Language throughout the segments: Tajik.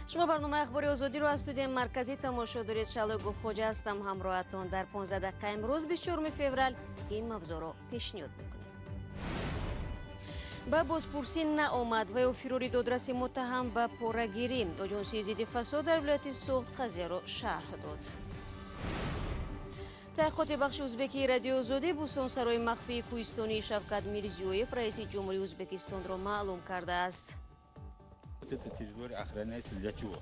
شما برنامه اخباری آزادی رو از استودیوی مرکزی تماشا دارید. شعله گلخوجه هستم همراهتون. در 15 دقیقه امروز 24 فوریه این موضوع رو پیشنهاد میکنیم. با بازپرسی نآمد و فیروری دادرسی متهم به پورگیری. آژانسی ضد فساد در ولایت سوغد قضیه رو شرح داد. تحقیقات بخش ازبکی رادیو ازودی بوستانسرایی مخفی کوهستانی شوکت میرزیویف رئیس جمهوری ازبکستان را معلوم کرده است. Это территория охраняется для чего?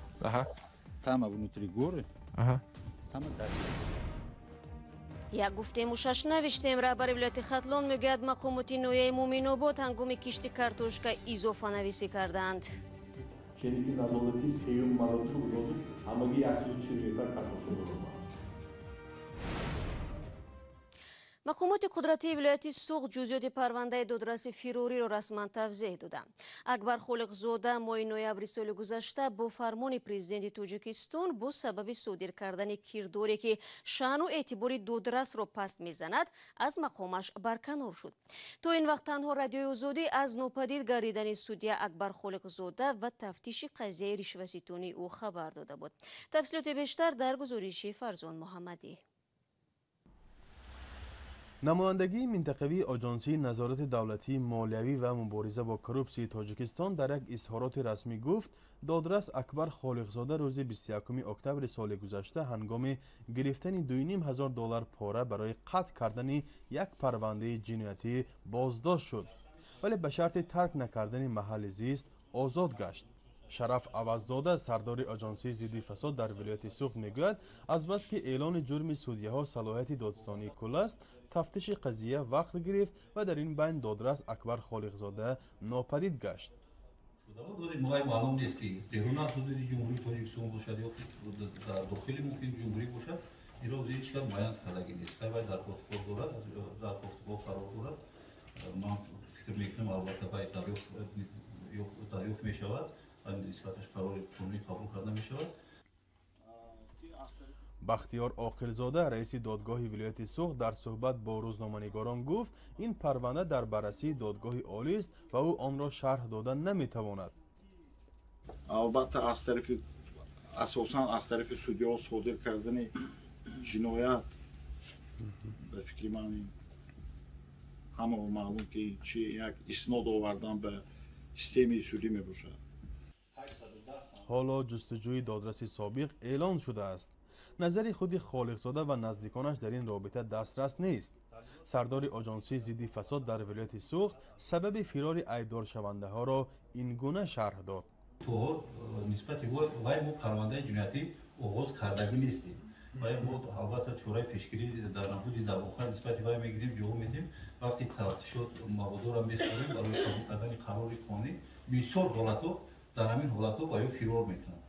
Там внутри горы, там дальше. як гуфтем ушаш навиштем. раҳбари вилояти Хатлон мегӯяд мақомоти ноҳияи Муъминобод ҳангоми кишти картошка изофанависӣ карданд. Ченики надолати сеюм малоту уроди ҳамаги 140 метр картошка дорад. мақомоти қудратии вилояти Суғд ҷузъиёти парвандаи Додрасе фирориро расман тавзеҳ доданд. Акбар Холиқзода моҳи ноябри соли гузашта бо фармони президенти Тоҷикистон бо сабаби содир кардани кирдоре ки шаъну эътибори Додрасро паст мезанад аз мақомаш барканор шуд. то ин вақт танҳо радиои Озодӣ аз нопадид гардидани судя Акбар Холиқзода ва тафтиши қазияи ришваситонии ӯ хабар дода буд. тафсилоти бештар дар гузориши Фарзон Муҳаммадӣ. намояндагии минтақавии оҷонсии назорати давлатии молиявӣ ва мубориза бо коррупсияи тоҷикистон дар як изҳороти расмӣ гуфт додрас Акбар Холиқзода рӯзи 21 октябри соли гузашта ҳангоми гирифтани $2,500 пора барои қатъ кардани як парвандаи ҷиноятӣ боздошт шуд, вале ба шарти тарк накардани маҳалли зист озод гашт. шараф аваззода сардори оҷонсии зидди фасод дар вилояти Суғд мегӯяд азбаски эълони ҷурми судяҳо салоҳияти додстонии кул аст, тафтиши қазия вақт гирифт ва дар ин байн додрас Акбар Холиқзода нопадид гашт. маълум нест ки беруна ҳудуди ҷумҳурии Тоҷикистон бошад ё дар дохили мумкин ҷумҳурӣ бошад, иро ҳеҷ кас муайян кардаги нест. вай дар кофткор дорад, дар кофткор қарор дорад. ман фикр мекунам албатта вай дарёфт мешавад. бахтиёр оқилзода раиси додгоҳи вилояти Суғд дар суҳбат бо рӯзноманигорон гуфт ин парванда дар баррасии додгоҳи олист ва ӯ онро шарҳ дода наметавонад. албатта асосан аз тарафи судяҳо содир кардани ҷиноят ба фикри ман ҳама маълум ки чи як иснод овардан ба системаи судӣ мебошад. ҳоло ҷустуҷӯи додраси собиқ эълон шудааст. назари худи Холиқзода ва наздиконаш дар ин робита дастрас нест. сардори оҷонсии зидди фасод дар вилояти Суғд сабаби фирори айбдоршавандаҳоро ин гуна шарҳ дод. то нисбати вай мо парвандаи ҷиноятӣ оғоз кардагӣ нестем. вай мо албатта чораи пешгирӣ дар намуди забонхар нисбати вай мегирем, ҷо медиҳем. вақти тафтишот маводора меспорем барои қабул кардани қарори қонунӣ. бисёр ҳолатҳо дар ҳамин ҳолатҳо ва ё фирор мекунад.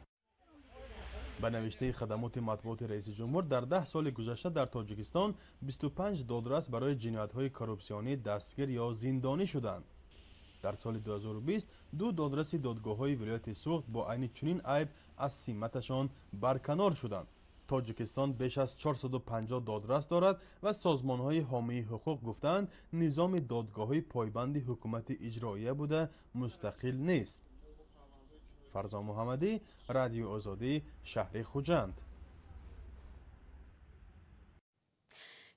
ба навиштаи хадамоти матбуоти раиси ҷумҳур дар 10 соли гузашта дар Тоҷикистон 25 додрас барои ҷиноятҳои коррупсионӣ дастгир ё зиндонӣ шуданд. дар соли 2020 ду додраси додгоҳҳои вилояти Суғд бо айни чунин айб аз симаташон барканор шуданд. тоҷикистон беш аз 450 додрас дорад ва созмонҳои ҳомии ҳуқуқ гуфтанд низоми додгоҳҳои пойбанди ҳукумати иҷроия буда мустақил нест. фарзон муҳаммадӣ, радиои Озодӣ, шаҳри Хуҷанд.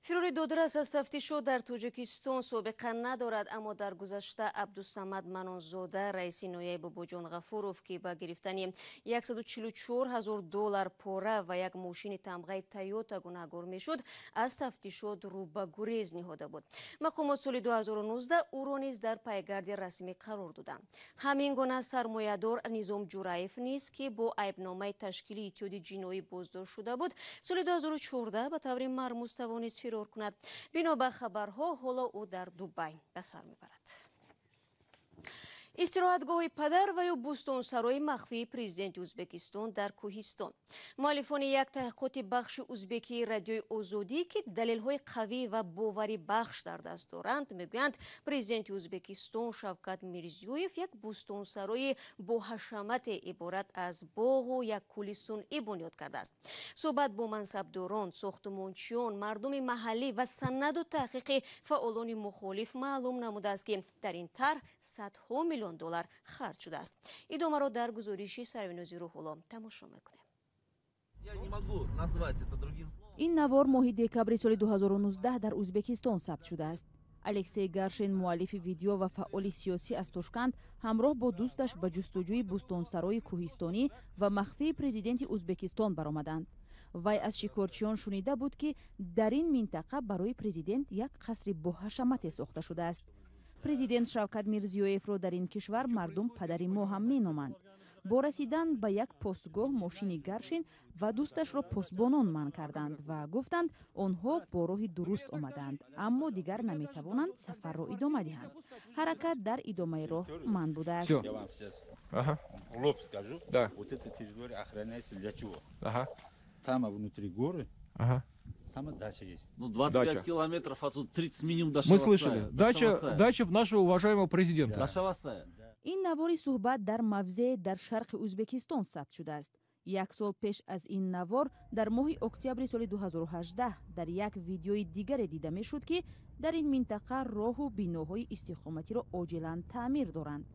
фирори додрас аз тафтишот дар Тоҷикистон собиқа надорад, аммо дар гузашта Абдусамад Манонзода раиси ноҳияи Бобоҷон Ғафуров ки ба гирифтани $144,000 пора ва як мошини тамғаи Тойота гунаҳгор мешуд, аз тафтишот рӯ ба гурез ниҳода буд. мақомот соли 2019 ӯро низ дар пайгарди расмӣ қарор доданд. ҳамин гуна сармоядор Низом Ҷураев низ ки бо айбномаи ташкили иттиҳоди ҷиноӣ боздошт шуда буд, соли 2014 ба таври мармӯз тавонист фирор кунад. бино ба хабарҳо ҳоло ӯ дар Дубай ба сар мебарад. истироҳатгоҳи падар ва ё бӯстонсаройи махфии президенти Узбекистон дар кӯҳистон. муаллифони як таҳқиқоти бахши узбекии радиои Озодӣ ки далелҳои қавӣ ва боварӣ бахш дар даст доранд мегӯянд президенти Узбекистон Шавкат Мирзиёев як бӯстонсаройи боҳашамате иборат аз боғу як кӯли сунъӣ бунёд кардааст. суҳбат бо мансабдорон, сохтумончиён, мардуми маҳаллӣ ва санаду таҳқиқи фаъолони мухолиф маълум намудааст ки дар ин тарҳ садҳо миллион миллион доллар харҷ шудааст. идомаро дар гузориши сарвинозиру ҳоло тамошо мекунем. ин навор моҳи декабри соли 2019 дар ӯзбекистон сабт шудааст. алексей гаршин, муаллифи видео ва фаъоли сиёсӣ аз Тошканд, ҳамроҳ бо дӯсташ ба ҷустуҷӯи бӯстонсаройи кӯҳистонӣ ва махфии президенти Узбекистон баромаданд. вай аз шикорчиён шунида буд, ки дар ин минтақа барои президент як қасри боҳашамате сохта шудааст. президент Шавкат Мирзиёевро дар ин кишвар мардум падари мо ҳам меноманд. бо расидан ба як постгоҳ мошини Гаршин ва дӯсташро посбонон манъ карданд ва гуфтанд онҳо бо роҳи дуруст омаданд, аммо дигар наметавонанд сафарро идома диҳанд. ҳаракат дар идомаи роҳ манъ будааст. Я вам сейчас в лоб скажу. Вот эта территория охраняется для чего? Там внутри горы. Там дача есть. 25 километров отсюда, 30 минимум до Мы Шавасая. слышали. Дача нашего уважаемого президента. До Шавасая. ин навори суҳбат дар мавзеъ дар шарқи Узбекистон сабт шудааст. як сол пеш аз ин навор дар моҳи октябри соли 2018 дар як видеои дигаре дида мешуд, ки дар ин минтақа роҳу биноҳои истиқоматиро оҷилан таъмир доранд.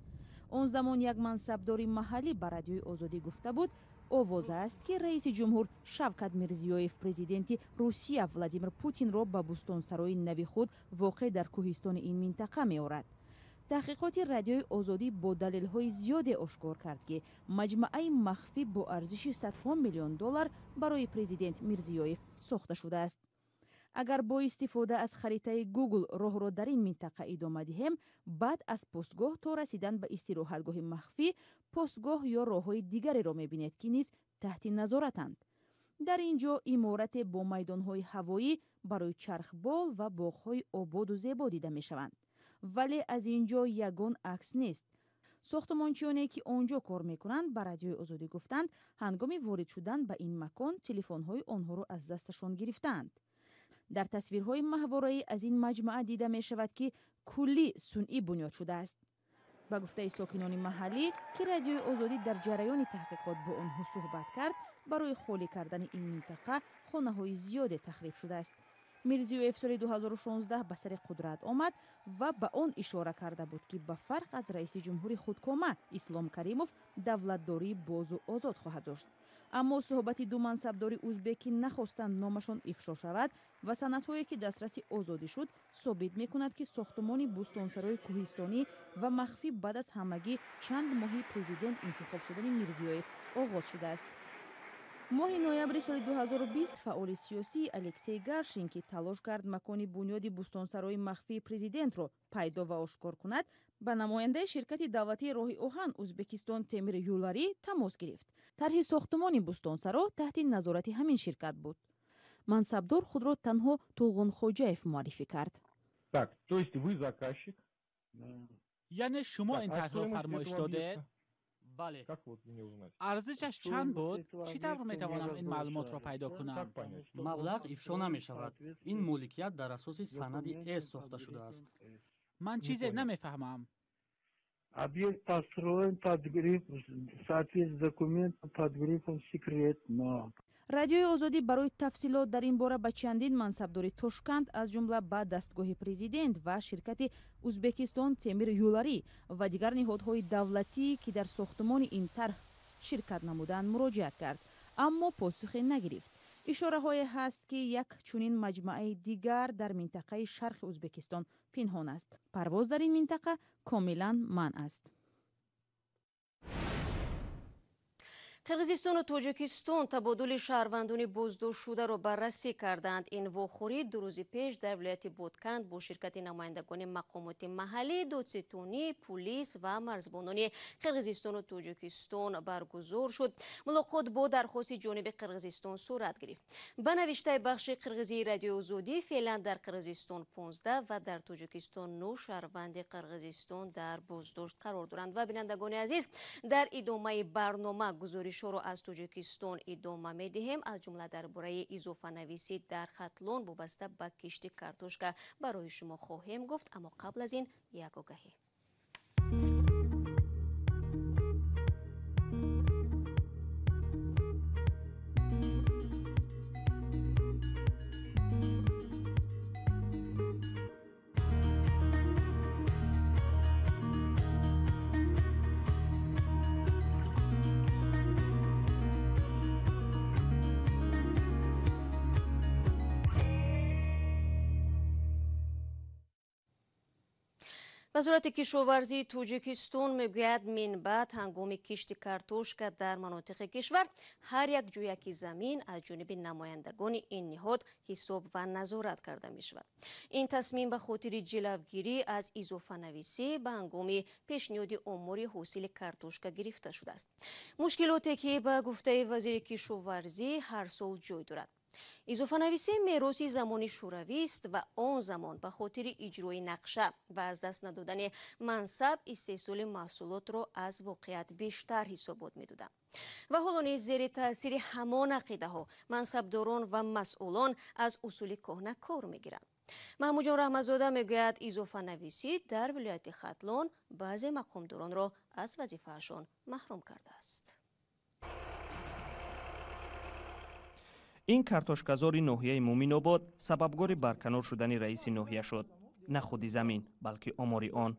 он замон як мансабдори маҳаллӣ ба радиои Озодӣ гуфта буд, овоза аст, ки раиси ҷумҳур Шавкат Мирзиёев президенти Русия Владимир Путинро ба бӯстонсарои нави худ воқеъ дар кӯҳистони ин минтақа меорад. таҳқиқоти радиои Озодӣ бо далелҳои зиёде ошкор кард, ки маҷмаъаи махфӣ бо арзиши садҳо миллион доллар барои президент Мирзиёев сохта шудааст. агар бо истифода аз харитаи Google роҳро дар ин минтақа идома диҳем, баъд аз постгоҳ то расидан ба истироҳатгоҳи махфӣ, постгоҳ ё роҳҳои дигареро мебинед, ки низ таҳти назоратанд. дар ин ҷо иморате бо майдонҳои ҳавоӣ барои чархбол ва боғҳои ободу зебо дида мешаванд. вале аз ин ҷо ягон акс нест. сохтмончиёне, ки он ҷо кор мекунанд, ба радиои Озодӣ гуфтанд, ҳангоми ворид шудан ба ин макон телефонҳои онҳоро аз дасташон гирифтаанд. дар тасвирҳои маҳвораӣ аз ин маҷмаъа дида мешавад, ки куллӣ сунъӣ бунёд шудааст. ба гуфтаи сокинони маҳаллӣ, ки радиои Озодӣ дар ҷараёни таҳқиқот бо онҳо суҳбат кард, барои холӣ кардани ин минтақа хонаҳои зиёде тахриб шудааст. Мирзиёев соли 2016 ба сари қудрат омад ва ба он ишора карда буд, ки ба фарқ аз раиси ҷумҳури худкома Ислом Каримов давлатдории бозу озод хоҳад дошт. аммо суҳбати ду мансабдори узбек, ки нахостанд номашон ифшо шавад ва санадҳое, ки дастраси озодӣ шуд, собит мекунад, ки сохтмони бӯстонсарои кӯҳистонӣ ва махфӣ баъд аз ҳамагӣ чанд моҳи президент интихоб шудани Мирзиёев оғоз шудааст. моҳи ноябри соли 2020 фаъоли сиёсӣ Алексей Гаршин, ки талош кард макони бунёди бӯстонсарои махфии президентро пайдо ва ошкор кунад, ба намояндаи ширкати давлатии роҳи оҳан Узбекистон Темир Юларӣ тамос гирифт. тарҳи сохтмони бӯстонсаро таҳти назорати ҳамин ширкат буд. мансабдор худро танҳо Тулғунхоҷаев муаррифӣ кард. Так, то есть вы заказчик? яъне шумо ин тарҳро фармоиш додед? Бале. Как вот мне узнать? арзишаш чанд буд? чӣ тавр метавонам ин маълумотро пайдо кунам? маблағ ифшо намешавад. ин моликият дар асоси санади С сохта шудааст. ман чизе намефаҳмам. Объект построен под гриф, соответствует документам под грифом секретно. радиои Озодӣ барои тафсилот дар ин бора ба чандин мансабдори Тошканд, аз ҷумла ба дастгоҳи президент ва ширкати Узбекистон Темир Юларӣ ва дигар ниҳодҳои давлатӣ, ки дар сохтмони ин тарҳ ширкат намуданд, муроҷиат кард, аммо посухе нагирифт. ишораҳое ҳаст, ки як чунин маҷмаъаи дигар дар минтақаи шарқи Узбекистон пинҳон аст. парвоз дар ин минтақа комилан манъ аст. қирғизистону тоҷикистон табодули шаҳрвандони боздоштшударо баррасӣ карданд. ин вохӯрӣ 2 рӯзи пеш дар вилояти Бодканд бо ширкати намояндагони мақомоти маҳаллӣ, додситонӣ, пулис ва марзбонони қирғизистону тоҷикистон баргузор шуд. мулоқот бо дархости ҷониби қирғизистон сурат гирифт. ба навиштаи бахши қирғизии радиои Озодӣ, феълан дар қирғизистон 15 ва дар тоҷикистон 9 шаҳрванди қирғизистон дар боздошт қарор доранд. ва бинандагони азиз, дар идомаи барнома гузоришоро аз тоҷикистон идома медиҳем. аз ҷумла дар бораи изофанависӣ дар Хатлон вобаста ба кишти картошка барои шумо хоҳем гуфт, аммо қабл аз ин як огаҳӣ. وزارت کشاورزی توجیکستان میگوید منبعد هنگام کشت کارتوشکا در مناطق کشور هر یک جویک زمین از جانب نمایندگان این نهاد حساب و نظارت کرده می شود. این تصمیم به خاطر جلوگیری از ایزوفانویسی به هنگام پیشنهاد آمار حاصل کارتوشکا گرفته شده است. مشکلاتی که به گفته وزیر کشاورزی هر سال جای دارد. ایزوفانویسی میراثی زمانی شوروی است و آن زمان به خاطر اجرای نقشه و از دست ندادن منصب استحصال محصولات را از واقعیت بیشتر حسابات می‌دادند. و حالا نیز زیر تاثیر همان عقیده ها منصبداران و مسئولان از اصول کهنه کار می‌گیرند. محمود جان رحمت‌زاده میگوید ایزوفانویسی در ولایت خطلون بعضی مقامداران را از وظیفه‌شان محروم کرده است. این کارتوشکازори ناحیه مومین‌آباد سببگار برکنار شدن رئیس ناحیه شد. نه خود زمین بلکه آمار آن.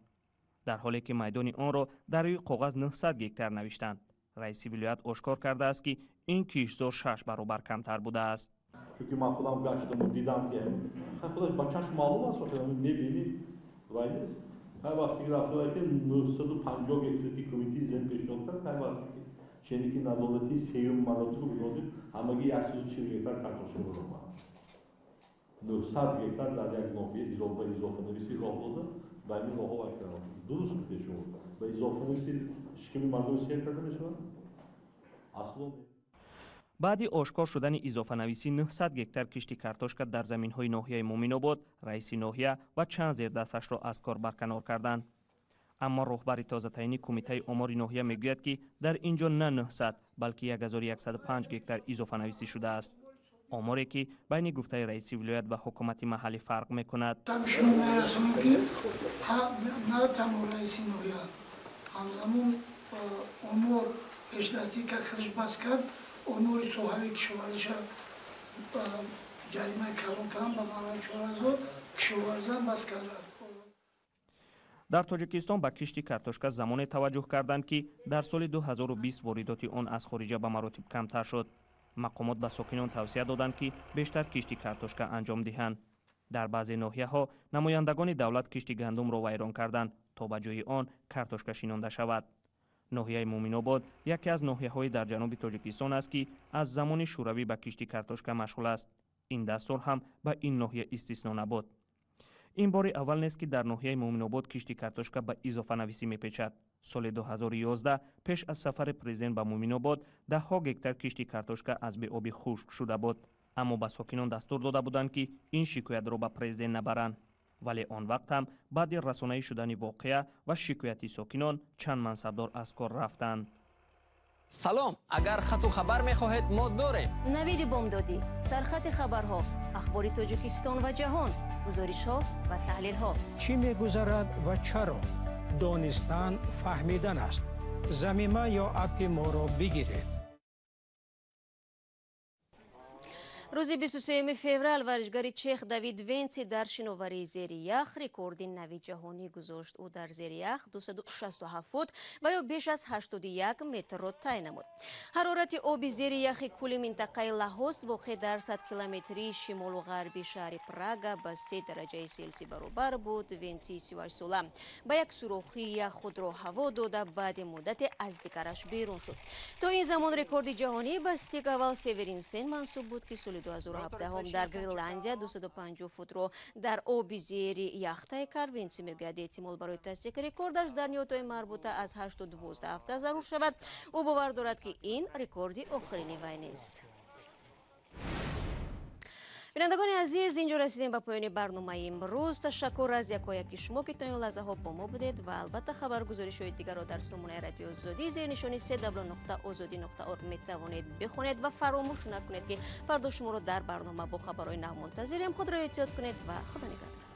در حالی که میدان آن را در روی کاغذ 900 گکتار نوشتند. رئیس ولایت آشکار کرده است که این کشتزار 6 برابر کمتر بوده است. چون من خودم گشتم و دیدم که خودش با چشم معلوم است وقتی می‌بینی وایس هر وقتی رفته که 950 گکتار کمیته زن پیشنهاد کرد هر وقتی چنین نظارتی سیوم مراتب بودند همگی 140 گکتار کارتوشکا بودند 900 گکتار در یک ناحیه ایزوفانویسی راه داده و این راه ها درست بوده شد و ایزوفانویسی شکمی مردم سیر کرده میشود اصلا. بعد آشکار شدن ایزوفانویسی 900 گکتار کشتی کارتوشکا در زمین‌های ناحیه مومین‌آباد رئیس ناحیه و چند زیردستش را از کار برکنار کردند. اما رهبر تازه تعیین کمیته آمار ناحیه میگوید که در اینجا نه 900 بلکه 1105 گکتار ایزوفانویسی شده است. آماری که بین گفته رئیس ولایت و حکومت محلی فرق میکند. تمشون میرسونیم که نه تنها رئیس ناحیه همزمان آمار پیشدستی که خودش بس کرد آمار صاحب کشاورزی جریمه کلان کردن به معنای 4000 کشاورزی هم بس کرد. در تاجیکستان به کشتی کارتوشکا زمانی توجه کردند که در سال 2020 واردات آن از خارج به مراتب کمتر شد. مقامات به ساکنان توصیه دادند که بیشتر کشتی کارتوشکا انجام دهند. در بعضی ناحیه‌ها نمایندگان دولت کشتی گندم را ویران کردند تا به جای آن کارتوشکا شینانده شود. ناحیه مومین‌آباد یکی از ناحیه‌های در جنوب تاجیکستان است که از زمان شوروی به کشتی کارتوشکا مشغول است. این دستور هم به این ناحیه استثنا نبود. این بار اول نیست که در ناحیه مومین‌آباد کشتی کارتوشکا به ایزوفانویسی میپیچد. سال 2011 پیش از سفر پرزیدنت به مومین‌آباد 10 گکتار کشتی کارتوشکا از بی آبی خشک شده بود. اما به ساکنان دستور داده بودند که این شکایت را به پرزیدنت نبرند. ولی آن وقت هم بعد رسانه‌ای شدن واقعه و شکایت ساکنان چند منصبدار از کار رفتند. سلام، اگر خط و خبر می‌خواهید ما داریم. نوید بامدادی، سرخط خبرها، اخبار تاجیکستان و جهان، گزارش‌ها و تحلیل‌ها. چی می‌گذرد و چرا؟ دانستن فهمیدن است. زمینه یا اپ ما را بگیرید. روز 23 فوریه ورزشکار چخ دوید وینسی در شناوری زیر یخ رکورد نوی جهانی گذاشت. او در زیر یخ 267 فوت و یا بیش از 81 متر را طی نمود. حرارت آب زیر یخ کل منطقه لاهوست واقع در 100 کیلومتری شمال و غربی شهر پراگا با 3 درجه سلسی برابر بود. وینسی 38 ساله با یک سوراخی یخ خود را هوا داده بعد مدت از دیگرش بیرون شد. تا این زمان رکورد جهانی به استیک اول سیورینسن منصوب بود که سال 2017 هم در گرینلندیا 250 فوت رو در آب زیر یخ طی کرد. وینسی میگوید احتمال برای تصدیق رکوردش در نیات‌های مربوطه از 8 تا 12 هفته ضرور شود. او باور دارد که این رکورد آخرین وی نیست. بینندگان عزیز، اینجا رسیدیم به پایان برنامه امروز. تشکر از یکایک شما که تا این لحظه ها با ما بودید و البته خبرگزاری‌های دیگر را در سامانه رادیو آزادی زیر نشانی www.azadi.org میتوانید بخونید و فراموش نکنید که فردا شما را در برنامه با خبرهای نو منتظریم. خود را احتیاط کنید و خدا نگهدار.